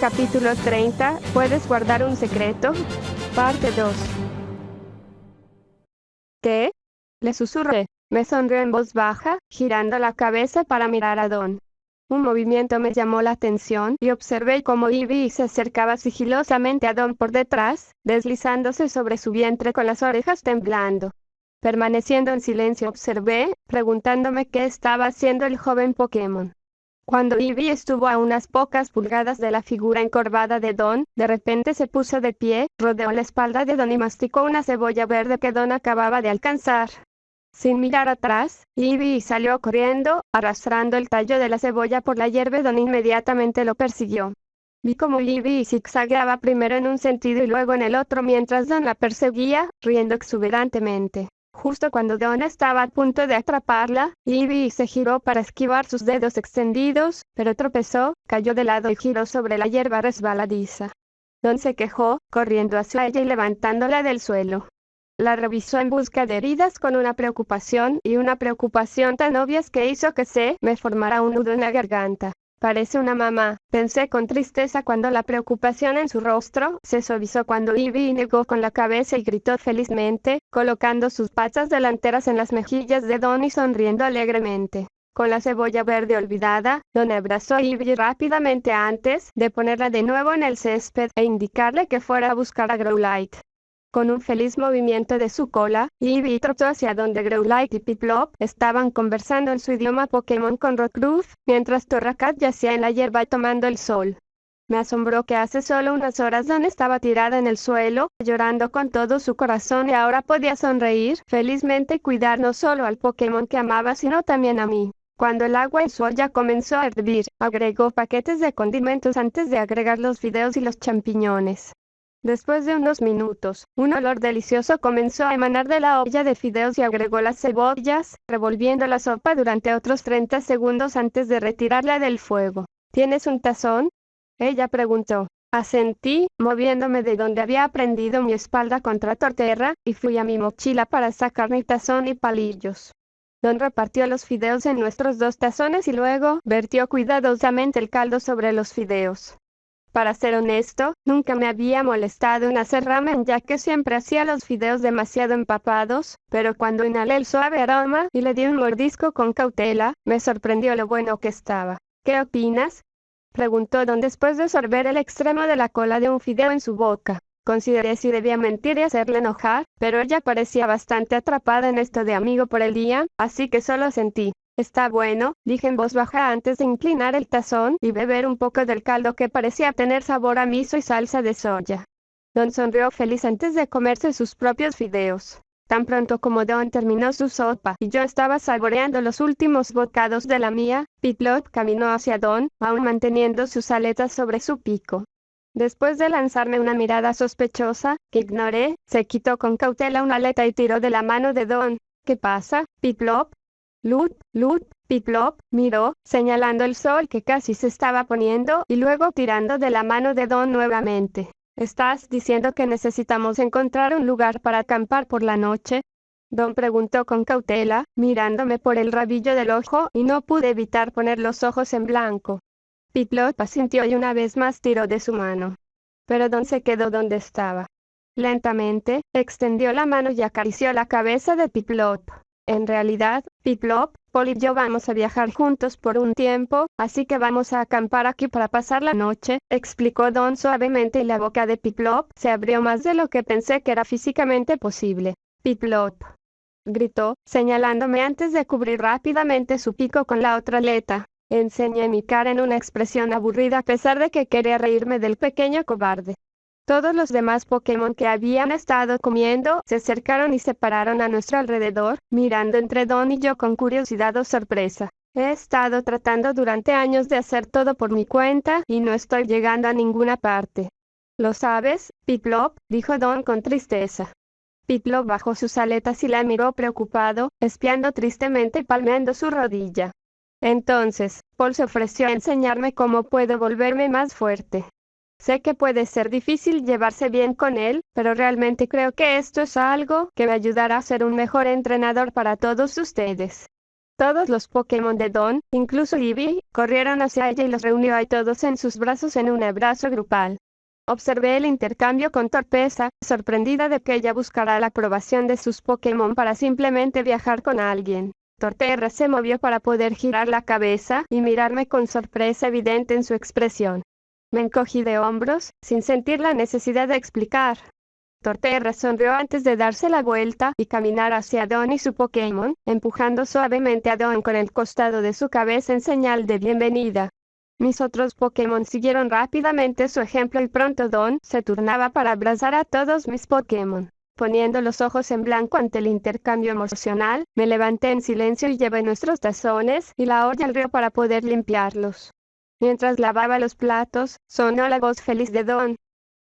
Capítulo 30. ¿Puedes guardar un secreto? Parte 2. ¿Qué? Le susurré. Me sonrió en voz baja, girando la cabeza para mirar a Don. Un movimiento me llamó la atención y observé cómo Ivy se acercaba sigilosamente a Don por detrás, deslizándose sobre su vientre con las orejas temblando. Permaneciendo en silencio observé, preguntándome qué estaba haciendo el joven Pokémon. Cuando Ivy estuvo a unas pocas pulgadas de la figura encorvada de Don, de repente se puso de pie, rodeó la espalda de Don y masticó una cebolla verde que Don acababa de alcanzar. Sin mirar atrás, Ivy salió corriendo, arrastrando el tallo de la cebolla por la hierba. Don inmediatamente lo persiguió. Vi cómo Ivy zigzagueaba primero en un sentido y luego en el otro mientras Don la perseguía, riendo exuberantemente. Justo cuando Don estaba a punto de atraparla, Ivy se giró para esquivar sus dedos extendidos, pero tropezó, cayó de lado y giró sobre la hierba resbaladiza. Don se quejó, corriendo hacia ella y levantándola del suelo. La revisó en busca de heridas con una preocupación tan obvias que hizo que se me formara un nudo en la garganta. Parece una mamá, pensé con tristeza cuando la preocupación en su rostro se suavizó cuando Ivy negó con la cabeza y gritó felizmente, colocando sus patas delanteras en las mejillas de Don y sonriendo alegremente. Con la cebolla verde olvidada, Don abrazó a Ivy rápidamente antes de ponerla de nuevo en el césped e indicarle que fuera a buscar a Growlithe. Con un feliz movimiento de su cola, Ivy trotó hacia donde Growlithe y Piplup estaban conversando en su idioma Pokémon con Rockruff, mientras Torracat yacía en la hierba tomando el sol. Me asombró que hace solo unas horas Don estaba tirada en el suelo, llorando con todo su corazón y ahora podía sonreír felizmente y cuidar no solo al Pokémon que amaba sino también a mí. Cuando el agua en su olla comenzó a hervir, agregó paquetes de condimentos antes de agregar los fideos y los champiñones. Después de unos minutos, un olor delicioso comenzó a emanar de la olla de fideos y agregó las cebollas, revolviendo la sopa durante otros 30 segundos antes de retirarla del fuego. ¿Tienes un tazón? Ella preguntó. Asentí, moviéndome de donde había prendido mi espalda contra Torterra, y fui a mi mochila para sacar mi tazón y palillos. Don repartió los fideos en nuestros 2 tazones y luego vertió cuidadosamente el caldo sobre los fideos. Para ser honesto, nunca me había molestado en hacer ramen ya que siempre hacía los fideos demasiado empapados, pero cuando inhalé el suave aroma y le di un mordisco con cautela, me sorprendió lo bueno que estaba. ¿Qué opinas?, preguntó Don después de sorber el extremo de la cola de un fideo en su boca. Consideré si debía mentir y hacerle enojar, pero ella parecía bastante atrapada en esto de amigo por el día, así que solo sentí. Está bueno, dije en voz baja antes de inclinar el tazón y beber un poco del caldo que parecía tener sabor a miso y salsa de soya. Don sonrió feliz antes de comerse sus propios fideos. Tan pronto como Don terminó su sopa y yo estaba saboreando los últimos bocados de la mía, Piplup caminó hacia Don, aún manteniendo sus aletas sobre su pico. Después de lanzarme una mirada sospechosa, que ignoré, se quitó con cautela una aleta y tiró de la mano de Don. ¿Qué pasa, Piplup? Lut, Piplup miró, señalando el sol que casi se estaba poniendo, y luego tirando de la mano de Don nuevamente. ¿Estás diciendo que necesitamos encontrar un lugar para acampar por la noche? Don preguntó con cautela, mirándome por el rabillo del ojo, y no pude evitar poner los ojos en blanco. Piplup asintió y una vez más tiró de su mano. Pero Don se quedó donde estaba. Lentamente, extendió la mano y acarició la cabeza de Piplup. En realidad, Piplup, Paul y yo vamos a viajar juntos por un tiempo, así que vamos a acampar aquí para pasar la noche, explicó Don suavemente y la boca de Piplup se abrió más de lo que pensé que era físicamente posible. Piplup, gritó, señalándome antes de cubrir rápidamente su pico con la otra aleta. Enseñé mi cara en una expresión aburrida a pesar de que quería reírme del pequeño cobarde. Todos los demás Pokémon que habían estado comiendo se acercaron y se pararon a nuestro alrededor, mirando entre Don y yo con curiosidad o sorpresa. He estado tratando durante años de hacer todo por mi cuenta y no estoy llegando a ninguna parte. ¿Lo sabes, Piplup?, dijo Don con tristeza. Piplup bajó sus aletas y la miró preocupado, espiando tristemente y palmeando su rodilla. Entonces, Paul se ofreció a enseñarme cómo puedo volverme más fuerte. Sé que puede ser difícil llevarse bien con él, pero realmente creo que esto es algo que me ayudará a ser un mejor entrenador para todos ustedes. Todos los Pokémon de Dawn, incluso Eevee, corrieron hacia ella y los reunió a todos en sus brazos en un abrazo grupal. Observé el intercambio con torpeza, sorprendida de que ella buscara la aprobación de sus Pokémon para simplemente viajar con alguien. Torterra se movió para poder girar la cabeza y mirarme con sorpresa evidente en su expresión. Me encogí de hombros, sin sentir la necesidad de explicar. Torterra sonrió antes de darse la vuelta y caminar hacia Dawn y su Pokémon, empujando suavemente a Dawn con el costado de su cabeza en señal de bienvenida. Mis otros Pokémon siguieron rápidamente su ejemplo y pronto Dawn se turnaba para abrazar a todos mis Pokémon. Poniendo los ojos en blanco ante el intercambio emocional, me levanté en silencio y llevé nuestros tazones y la olla al río para poder limpiarlos. Mientras lavaba los platos, sonó la voz feliz de Dawn.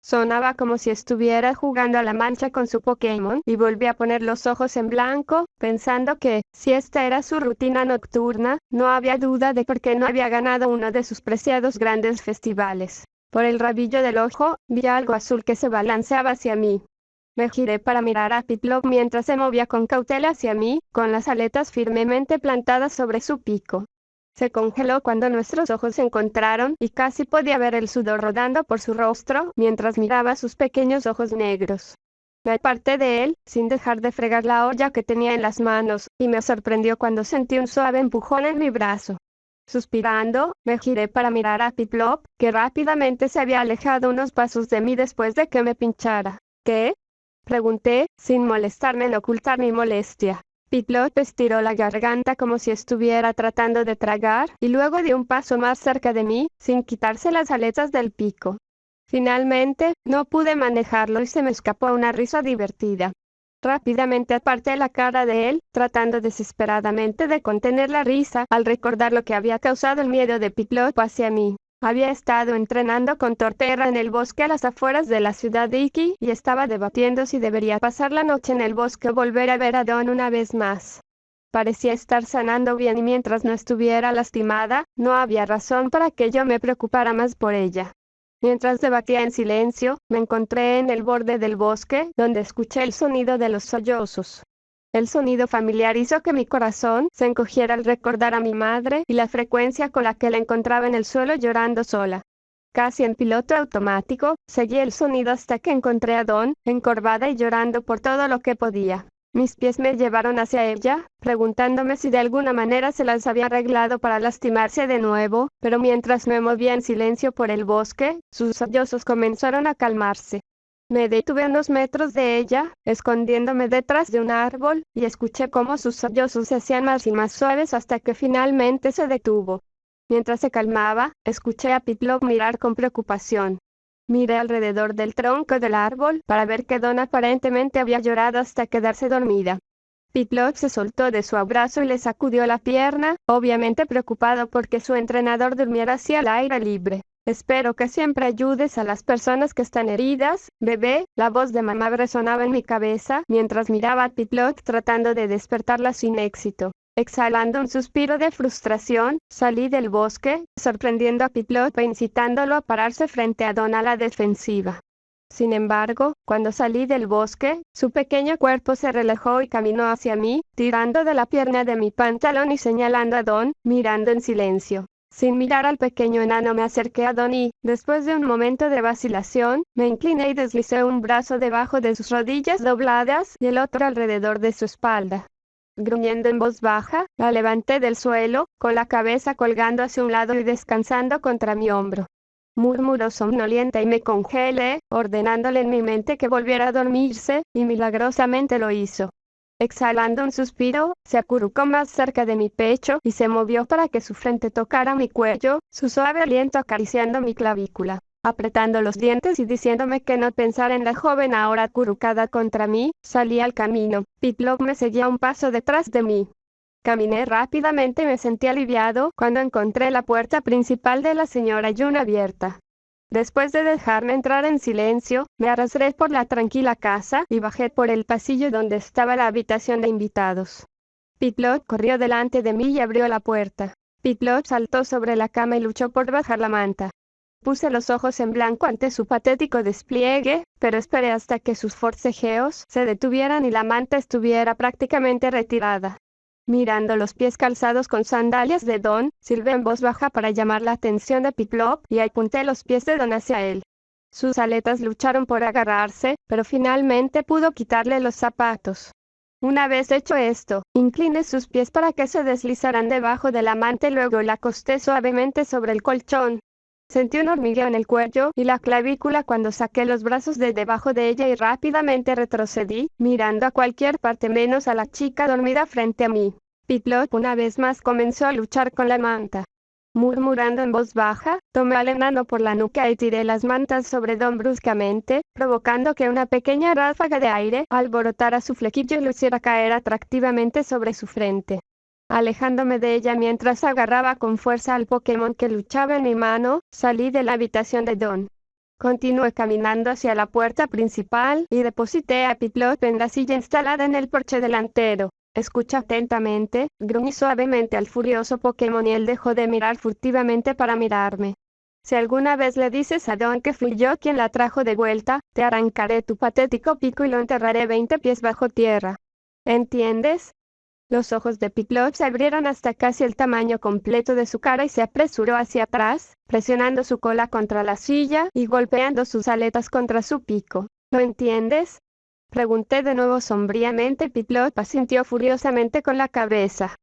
Sonaba como si estuviera jugando a la mancha con su Pokémon y volví a poner los ojos en blanco, pensando que, si esta era su rutina nocturna, no había duda de por qué no había ganado uno de sus preciados grandes festivales. Por el rabillo del ojo, vi algo azul que se balanceaba hacia mí. Me giré para mirar a Piplup mientras se movía con cautela hacia mí, con las aletas firmemente plantadas sobre su pico. Se congeló cuando nuestros ojos se encontraron y casi podía ver el sudor rodando por su rostro mientras miraba sus pequeños ojos negros. Me aparté de él, sin dejar de fregar la olla que tenía en las manos, y me sorprendió cuando sentí un suave empujón en mi brazo. Suspirando, me giré para mirar a Piplup, que rápidamente se había alejado unos pasos de mí después de que me pinchara. ¿Qué? Pregunté, sin molestarme en ocultar mi molestia. Piplup estiró la garganta como si estuviera tratando de tragar, y luego dio un paso más cerca de mí, sin quitarse las aletas del pico. Finalmente, no pude manejarlo y se me escapó una risa divertida. Rápidamente aparté la cara de él, tratando desesperadamente de contener la risa al recordar lo que había causado el miedo de Piplup hacia mí. Había estado entrenando con Torterra en el bosque a las afueras de la ciudad de Iki y estaba debatiendo si debería pasar la noche en el bosque o volver a ver a Dawn una vez más. Parecía estar sanando bien y mientras no estuviera lastimada, no había razón para que yo me preocupara más por ella. Mientras debatía en silencio, me encontré en el borde del bosque, donde escuché el sonido de los sollozos. El sonido familiar hizo que mi corazón se encogiera al recordar a mi madre y la frecuencia con la que la encontraba en el suelo llorando sola. Casi en piloto automático, seguí el sonido hasta que encontré a Dawn, encorvada y llorando por todo lo que podía. Mis pies me llevaron hacia ella, preguntándome si de alguna manera se las había arreglado para lastimarse de nuevo, pero mientras me movía en silencio por el bosque, sus sollozos comenzaron a calmarse. Me detuve a unos metros de ella, escondiéndome detrás de un árbol, y escuché cómo sus sollozos se hacían más y más suaves hasta que finalmente se detuvo. Mientras se calmaba, escuché a Piplup mirar con preocupación. Miré alrededor del tronco del árbol para ver que Dawn aparentemente había llorado hasta quedarse dormida. Piplup se soltó de su abrazo y le sacudió la pierna, obviamente preocupado porque su entrenador durmiera hacia el aire libre. Espero que siempre ayudes a las personas que están heridas, bebé. La voz de mamá resonaba en mi cabeza mientras miraba a Piplup tratando de despertarla sin éxito. Exhalando un suspiro de frustración, salí del bosque, sorprendiendo a Piplup e incitándolo a pararse frente a Dawn a la defensiva. Sin embargo, cuando salí del bosque, su pequeño cuerpo se relajó y caminó hacia mí, tirando de la pierna de mi pantalón y señalando a Dawn, mirando en silencio. Sin mirar al pequeño enano me acerqué a Dawn y, después de un momento de vacilación, me incliné y deslicé un brazo debajo de sus rodillas dobladas y el otro alrededor de su espalda. Gruñendo en voz baja, la levanté del suelo, con la cabeza colgando hacia un lado y descansando contra mi hombro. Murmuró somnolienta y me congelé, ordenándole en mi mente que volviera a dormirse, y milagrosamente lo hizo. Exhalando un suspiro, se acurrucó más cerca de mi pecho y se movió para que su frente tocara mi cuello, su suave aliento acariciando mi clavícula. Apretando los dientes y diciéndome que no pensara en la joven ahora acurrucada contra mí, salí al camino. Piplup me seguía un paso detrás de mí. Caminé rápidamente y me sentí aliviado cuando encontré la puerta principal de la señora Yun abierta. Después de dejarme entrar en silencio, me arrastré por la tranquila casa y bajé por el pasillo donde estaba la habitación de invitados. Piplup corrió delante de mí y abrió la puerta. Piplup saltó sobre la cama y luchó por bajar la manta. Puse los ojos en blanco ante su patético despliegue, pero esperé hasta que sus forcejeos se detuvieran y la manta estuviera prácticamente retirada. Mirando los pies calzados con sandalias de Don, silbé en voz baja para llamar la atención de Piplup y apunté los pies de Don hacia él. Sus aletas lucharon por agarrarse, pero finalmente pudo quitarle los zapatos. Una vez hecho esto, incliné sus pies para que se deslizaran debajo de la manta y luego la acosté suavemente sobre el colchón. Sentí un hormigueo en el cuello y la clavícula cuando saqué los brazos de debajo de ella y rápidamente retrocedí, mirando a cualquier parte menos a la chica dormida frente a mí. Piplup una vez más comenzó a luchar con la manta. Murmurando en voz baja, tomé al enano por la nuca y tiré las mantas sobre Don bruscamente, provocando que una pequeña ráfaga de aire alborotara su flequillo y lo hiciera caer atractivamente sobre su frente. Alejándome de ella mientras agarraba con fuerza al Pokémon que luchaba en mi mano, salí de la habitación de Don. Continué caminando hacia la puerta principal y deposité a Piplup en la silla instalada en el porche delantero. Escucha atentamente, gruñí suavemente al furioso Pokémon y él dejó de mirar furtivamente para mirarme. Si alguna vez le dices a Don que fui yo quien la trajo de vuelta, te arrancaré tu patético pico y lo enterraré 20 pies bajo tierra. ¿Entiendes? Los ojos de Piplup se abrieron hasta casi el tamaño completo de su cara y se apresuró hacia atrás, presionando su cola contra la silla y golpeando sus aletas contra su pico. ¿Lo entiendes? Pregunté de nuevo sombríamente y Piplup asintió furiosamente con la cabeza.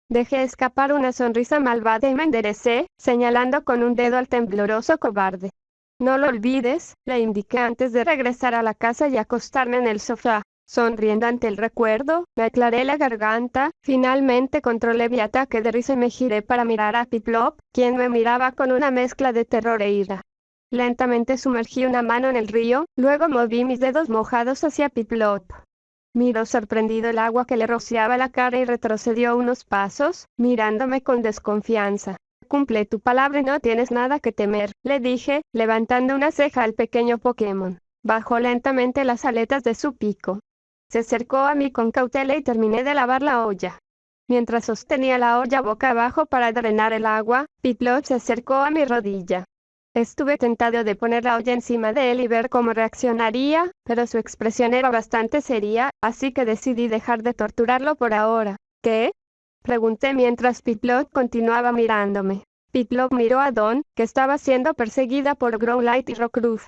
Dejé escapar una sonrisa malvada y me enderecé, señalando con un dedo al tembloroso cobarde. No lo olvides, le indiqué antes de regresar a la casa y acostarme en el sofá. Sonriendo ante el recuerdo, me aclaré la garganta, finalmente controlé mi ataque de risa y me giré para mirar a Piplup, quien me miraba con una mezcla de terror e ira. Lentamente sumergí una mano en el río, luego moví mis dedos mojados hacia Piplup. Miró sorprendido el agua que le rociaba la cara y retrocedió unos pasos, mirándome con desconfianza. Cumple tu palabra y no tienes nada que temer, le dije, levantando una ceja al pequeño Pokémon. Bajó lentamente las aletas de su pico. Se acercó a mí con cautela y terminé de lavar la olla. Mientras sostenía la olla boca abajo para drenar el agua, Piplup se acercó a mi rodilla. Estuve tentado de poner la olla encima de él y ver cómo reaccionaría, pero su expresión era bastante seria, así que decidí dejar de torturarlo por ahora. ¿Qué? Pregunté mientras Piplup continuaba mirándome. Piplup miró a Don, que estaba siendo perseguida por Growlithe y Rockruff.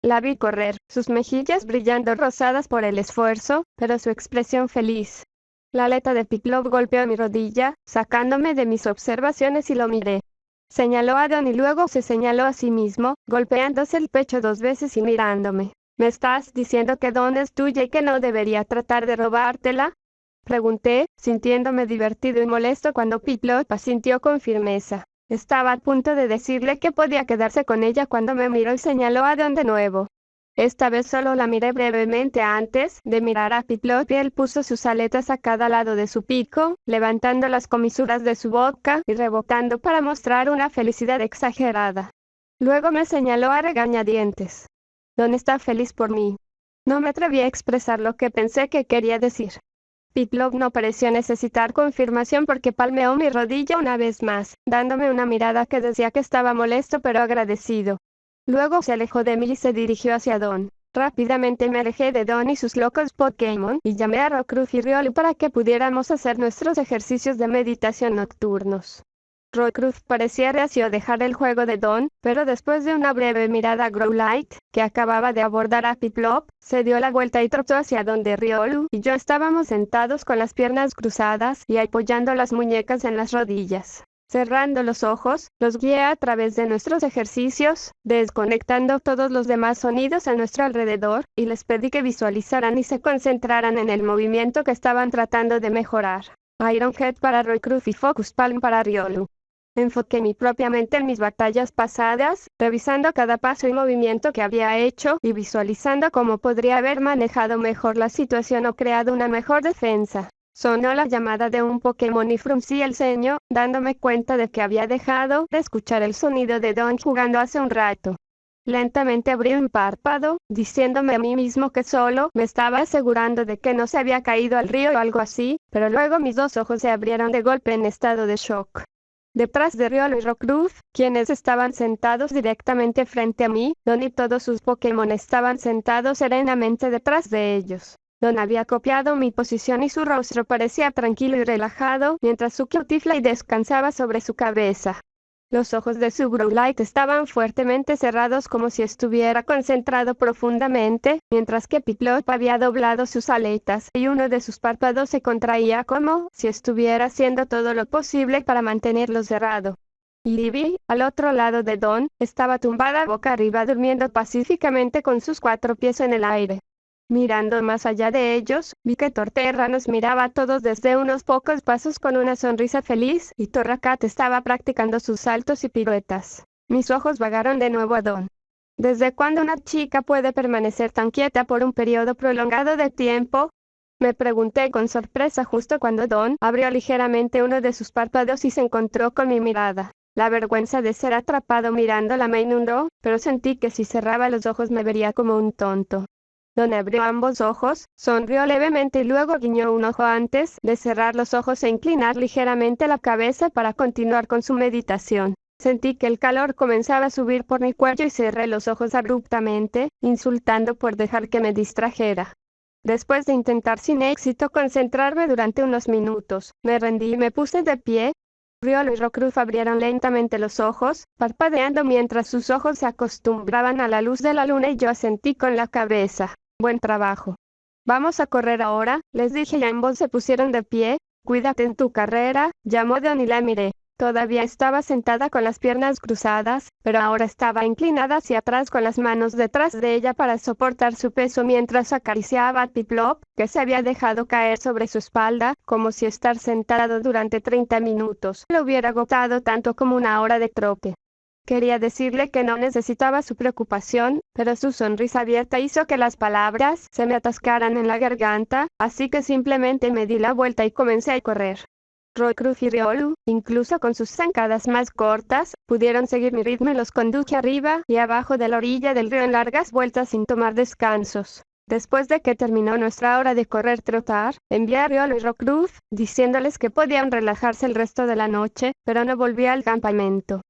La vi correr, sus mejillas brillando rosadas por el esfuerzo, pero su expresión feliz. La aleta de Piplup golpeó mi rodilla, sacándome de mis observaciones y lo miré. Señaló a Don y luego se señaló a sí mismo, golpeándose el pecho 2 veces y mirándome. ¿Me estás diciendo que Don es tuya y que no debería tratar de robártela? Pregunté, sintiéndome divertido y molesto cuando Piplup asintió con firmeza. Estaba a punto de decirle que podía quedarse con ella cuando me miró y señaló a Don de nuevo. Esta vez solo la miré brevemente antes de mirar a Piplup y él puso sus aletas a cada lado de su pico, levantando las comisuras de su boca y rebotando para mostrar una felicidad exagerada. Luego me señaló a regañadientes. Don está feliz por mí. No me atreví a expresar lo que pensé que quería decir. Piplup no pareció necesitar confirmación porque palmeó mi rodilla una vez más, dándome una mirada que decía que estaba molesto pero agradecido. Luego se alejó de mí y se dirigió hacia Don. Rápidamente me alejé de Don y sus locos Pokémon y llamé a Rockruff y Riolu para que pudiéramos hacer nuestros ejercicios de meditación nocturnos. Rockruff parecía reacio a dejar el juego de Don, pero después de una breve mirada a Growlithe, que acababa de abordar a Piplup, se dio la vuelta y trotó hacia donde Riolu y yo estábamos sentados con las piernas cruzadas y apoyando las muñecas en las rodillas. Cerrando los ojos, los guié a través de nuestros ejercicios, desconectando todos los demás sonidos a nuestro alrededor, y les pedí que visualizaran y se concentraran en el movimiento que estaban tratando de mejorar. Ironhead para Rockruff y Focus Palm para Riolu. Enfoqué mi propia mente en mis batallas pasadas, revisando cada paso y movimiento que había hecho y visualizando cómo podría haber manejado mejor la situación o creado una mejor defensa. Sonó la llamada de un Pokémon y fruncí el ceño, dándome cuenta de que había dejado de escuchar el sonido de Don jugando hace un rato. Lentamente abrí un párpado, diciéndome a mí mismo que solo me estaba asegurando de que no se había caído al río o algo así, pero luego mis 2 ojos se abrieron de golpe en estado de shock. Detrás de Riolu y Rockruff, quienes estaban sentados directamente frente a mí, Don y todos sus Pokémon estaban sentados serenamente detrás de ellos. Don había copiado mi posición y su rostro parecía tranquilo y relajado, mientras su cutifla descansaba sobre su cabeza. Los ojos de su Growlite estaban fuertemente cerrados como si estuviera concentrado profundamente, mientras que Piplup había doblado sus aletas y uno de sus párpados se contraía como si estuviera haciendo todo lo posible para mantenerlo cerrado. Libby, al otro lado de Don, estaba tumbada boca arriba durmiendo pacíficamente con sus 4 pies en el aire. Mirando más allá de ellos, vi que Torterra nos miraba a todos desde unos pocos pasos con una sonrisa feliz, y Torracat estaba practicando sus saltos y piruetas. Mis ojos vagaron de nuevo a Don. ¿Desde cuándo una chica puede permanecer tan quieta por un periodo prolongado de tiempo? Me pregunté con sorpresa justo cuando Don abrió ligeramente uno de sus párpados y se encontró con mi mirada. La vergüenza de ser atrapado mirándola me inundó, pero sentí que si cerraba los ojos me vería como un tonto. Don abrió ambos ojos, sonrió levemente y luego guiñó un ojo antes de cerrar los ojos e inclinar ligeramente la cabeza para continuar con su meditación. Sentí que el calor comenzaba a subir por mi cuello y cerré los ojos abruptamente, insultando por dejar que me distrajera. Después de intentar sin éxito concentrarme durante unos minutos, me rendí y me puse de pie. Riolo y Rockruff abrieron lentamente los ojos, parpadeando mientras sus ojos se acostumbraban a la luz de la luna y yo asentí con la cabeza. Buen trabajo. Vamos a correr ahora, les dije y ambos se pusieron de pie. Cuídate en tu carrera, llamó Don y la miré. Todavía estaba sentada con las piernas cruzadas, pero ahora estaba inclinada hacia atrás con las manos detrás de ella para soportar su peso mientras acariciaba a Piplup, que se había dejado caer sobre su espalda, como si estar sentado durante 30 minutos lo hubiera agotado tanto como una hora de trote. Quería decirle que no necesitaba su preocupación, pero su sonrisa abierta hizo que las palabras se me atascaran en la garganta, así que simplemente me di la vuelta y comencé a correr. Rockruff y Riolu, incluso con sus zancadas más cortas, pudieron seguir mi ritmo y los conduje arriba y abajo de la orilla del río en largas vueltas sin tomar descansos. Después de que terminó nuestra hora de correr-trotar, envié a Riolu y Rockruff, diciéndoles que podían relajarse el resto de la noche, pero no volví al campamento.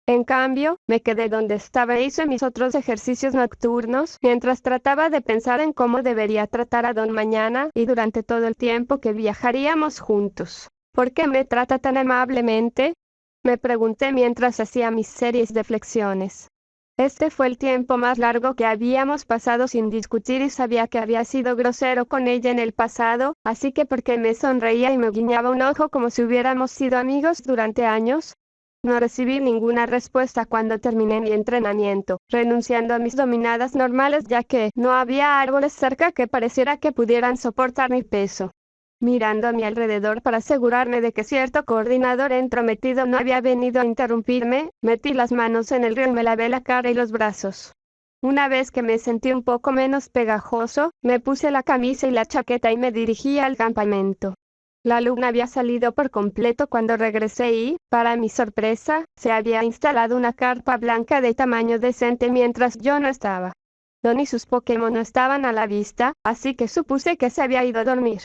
En cambio, me quedé donde estaba e hice mis otros ejercicios nocturnos, mientras trataba de pensar en cómo debería tratar a Don mañana y durante todo el tiempo que viajaríamos juntos. ¿Por qué me trata tan amablemente? Me pregunté mientras hacía mis series de flexiones. Este fue el tiempo más largo que habíamos pasado sin discutir y sabía que había sido grosero con ella en el pasado, así que porque me sonreía y me guiñaba un ojo como si hubiéramos sido amigos durante años. No recibí ninguna respuesta cuando terminé mi entrenamiento, renunciando a mis dominadas normales ya que no había árboles cerca que pareciera que pudieran soportar mi peso. Mirando a mi alrededor para asegurarme de que cierto coordinador entrometido no había venido a interrumpirme, metí las manos en el río y me lavé la cara y los brazos. Una vez que me sentí un poco menos pegajoso, me puse la camisa y la chaqueta y me dirigí al campamento. La luna había salido por completo cuando regresé y, para mi sorpresa, se había instalado una carpa blanca de tamaño decente mientras yo no estaba. Don y sus Pokémon no estaban a la vista, así que supuse que se había ido a dormir.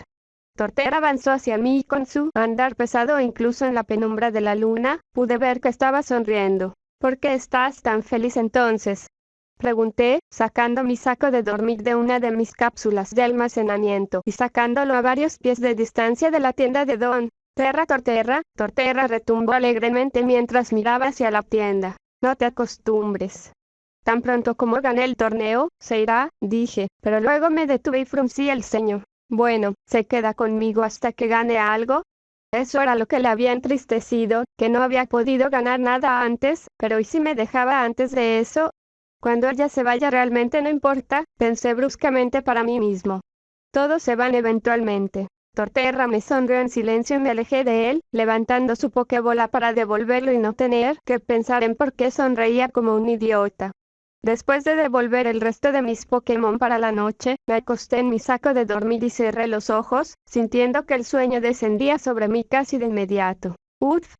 Torterra avanzó hacia mí y con su andar pesado incluso en la penumbra de la luna, pude ver que estaba sonriendo. ¿Por qué estás tan feliz entonces?, pregunté, sacando mi saco de dormir de una de mis cápsulas de almacenamiento y sacándolo a varios pies de distancia de la tienda de Don. Torterra retumbó alegremente mientras miraba hacia la tienda. No te acostumbres. Tan pronto como gané el torneo, se irá, dije, pero luego me detuve y fruncí el ceño. Bueno, ¿se queda conmigo hasta que gane algo? Eso era lo que le había entristecido, que no había podido ganar nada antes, pero ¿y si me dejaba antes de eso? Cuando ella se vaya realmente no importa, pensé bruscamente para mí mismo. Todos se van eventualmente. Torterra me sonrió en silencio y me alejé de él, levantando su Pokébola para devolverlo y no tener que pensar en por qué sonreía como un idiota. Después de devolver el resto de mis Pokémon para la noche, me acosté en mi saco de dormir y cerré los ojos, sintiendo que el sueño descendía sobre mí casi de inmediato.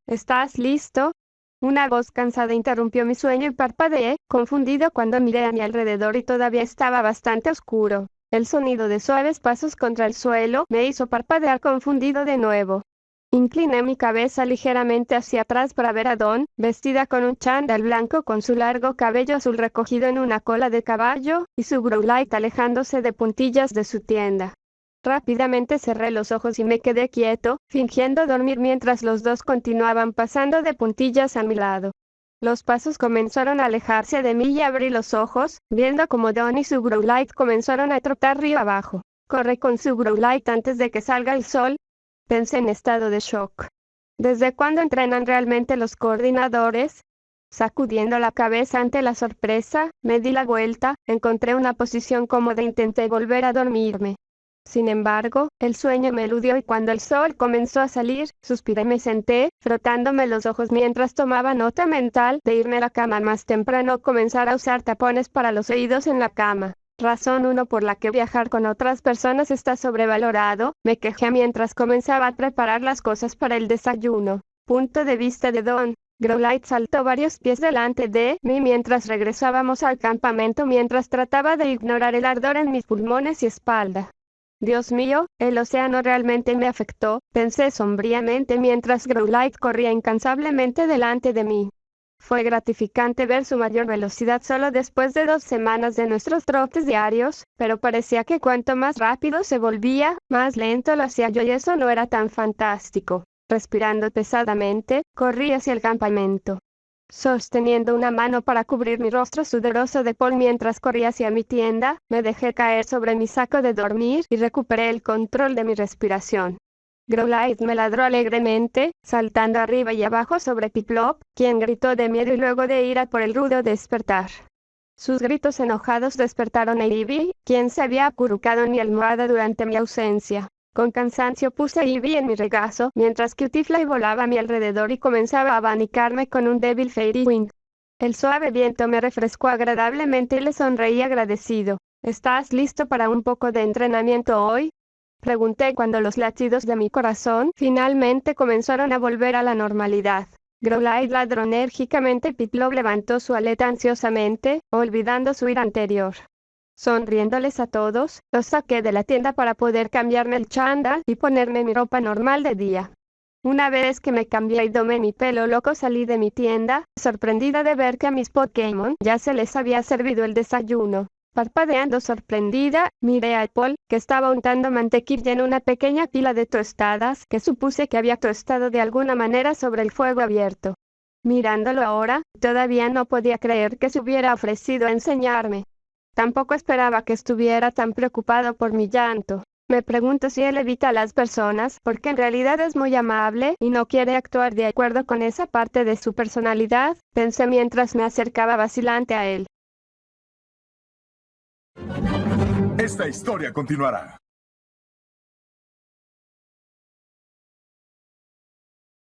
¿Estás listo? Una voz cansada interrumpió mi sueño y parpadeé, confundido cuando miré a mi alrededor y todavía estaba bastante oscuro. El sonido de suaves pasos contra el suelo me hizo parpadear confundido de nuevo. Incliné mi cabeza ligeramente hacia atrás para ver a Don, vestida con un chándal blanco con su largo cabello azul recogido en una cola de caballo, y su Growlite alejándose de puntillas de su tienda. Rápidamente cerré los ojos y me quedé quieto, fingiendo dormir mientras los dos continuaban pasando de puntillas a mi lado. Los pasos comenzaron a alejarse de mí y abrí los ojos, viendo como Don y su Growlite comenzaron a trotar río abajo. Corre con su Growlite antes de que salga el sol. Pensé en estado de shock. ¿Desde cuándo entrenan realmente los coordinadores? Sacudiendo la cabeza ante la sorpresa, me di la vuelta, encontré una posición cómoda e intenté volver a dormirme. Sin embargo, el sueño me eludió y cuando el sol comenzó a salir, suspiré y me senté, frotándome los ojos mientras tomaba nota mental de irme a la cama más temprano o comenzar a usar tapones para los oídos en la cama. Razón 1 por la que viajar con otras personas está sobrevalorado, me quejé mientras comenzaba a preparar las cosas para el desayuno. Punto de vista de Don. Growlite saltó varios pies delante de mí mientras regresábamos al campamento mientras trataba de ignorar el ardor en mis pulmones y espalda. Dios mío, el océano realmente me afectó, pensé sombríamente mientras Growlite corría incansablemente delante de mí. Fue gratificante ver su mayor velocidad solo después de 2 semanas de nuestros trotes diarios, pero parecía que cuanto más rápido se volvía, más lento lo hacía yo y eso no era tan fantástico. Respirando pesadamente, corrí hacia el campamento. Sosteniendo una mano para cubrir mi rostro sudoroso de polvo mientras corría hacia mi tienda, me dejé caer sobre mi saco de dormir y recuperé el control de mi respiración. Growlite me ladró alegremente, saltando arriba y abajo sobre Piplup, quien gritó de miedo y luego de ira por el rudo despertar. Sus gritos enojados despertaron a Ivy, quien se había acurrucado en mi almohada durante mi ausencia. Con cansancio puse a Ivy en mi regazo, mientras Cutifly volaba a mi alrededor y comenzaba a abanicarme con un débil Fairy Wind. El suave viento me refrescó agradablemente y le sonreí agradecido. ¿Estás listo para un poco de entrenamiento hoy? Pregunté cuando los latidos de mi corazón finalmente comenzaron a volver a la normalidad. Growlite ladró enérgicamente y Piplup levantó su aleta ansiosamente, olvidando su ira anterior. Sonriéndoles a todos, los saqué de la tienda para poder cambiarme el chándal y ponerme mi ropa normal de día. Una vez que me cambié y domé mi pelo loco salí de mi tienda, sorprendida de ver que a mis Pokémon ya se les había servido el desayuno. Parpadeando sorprendida, miré a Apple, que estaba untando mantequilla en una pequeña pila de tostadas que supuse que había tostado de alguna manera sobre el fuego abierto. Mirándolo ahora, todavía no podía creer que se hubiera ofrecido a enseñarme. Tampoco esperaba que estuviera tan preocupado por mi llanto. Me pregunto si él evita a las personas porque en realidad es muy amable y no quiere actuar de acuerdo con esa parte de su personalidad, pensé mientras me acercaba vacilante a él. Esta historia continuará.